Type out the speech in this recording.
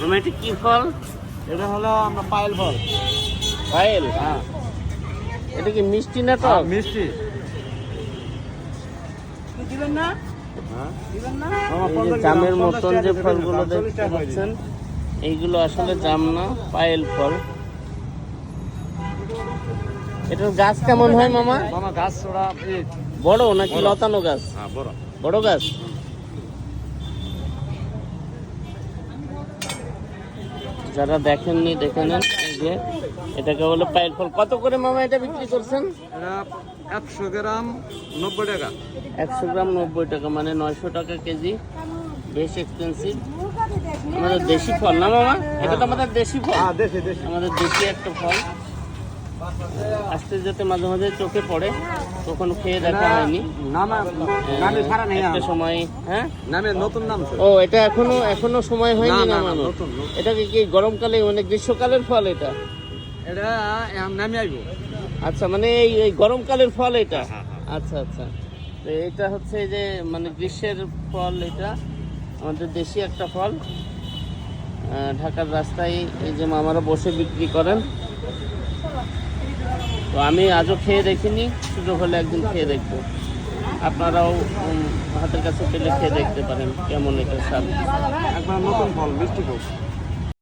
তোমার এটা কি ফল? এটা হলো আমরা পায়েল ফল। পায়েল? হ্যাঁ। এটা কি মিষ্টি না তো? মিষ্টি। দিবেন না? হ্যাঁ। দিবেন না? এই যে জামের মতন যে ফলগুলো দেখতে পাচ্ছেন, এইগুলো আসলে জাম না, পায়েল ফল। এটার গাছ কেমন হয় মামা? মামা গাছ ওরা বড় নাকি লতানো গাছ? হ্যাঁ বড়। বড় গাছ। যারা দেখেননি দেখে নেন। এই যে এটাকে বলে পায়েল ফল। কত করে মামা এটা বিক্রি করছেন? এটা 100 গ্রাম 90 টাকা। 100 গ্রাম 90 টাকা, মানে 900 টাকা কেজি। বেশ এক্সপেন্সিভ। আমাদের দেশি ফল না মামা? এটা তো আমাদের দেশি ফল। হ্যাঁ দেশি দেশি। আমাদের দেশি একটা ফল। আসতে যেতে মাঝে মাঝে চোখে পড়ে, কখনো খেয়ে দেখা হয়নি। নামে ছাড়া নেই। একটা সময়, হ্যাঁ নামে নতুন নাম তো। ও এটা এখনো সময় হয়নি না, না, নামানো? নতুন। এটাকে কি গরমকালে, মানে গ্রীষ্মকালের ফল এটা? এটা নামে আইবো। আচ্ছা, মানে এই গরমকালের ফল এটা? হ্যাঁ, আচ্ছা আচ্ছা। তো এটা হচ্ছে এই যে মানে গ্রীষ্মের ফল, এটা আমাদের দেশি একটা ফল। ঢাকার রাস্তায় এই যে মামারা বসে বিক্রি করেন। তো আমি আজও খেয়ে দেখিনি, সুযোগ হলে একদিন খেয়ে দেখবো। আপনারাও হাতের কাছে পেলে খেয়ে দেখতে পারেন কেমন এটা স্বাদ। একবার নতুন ফল, মিষ্টি ফল।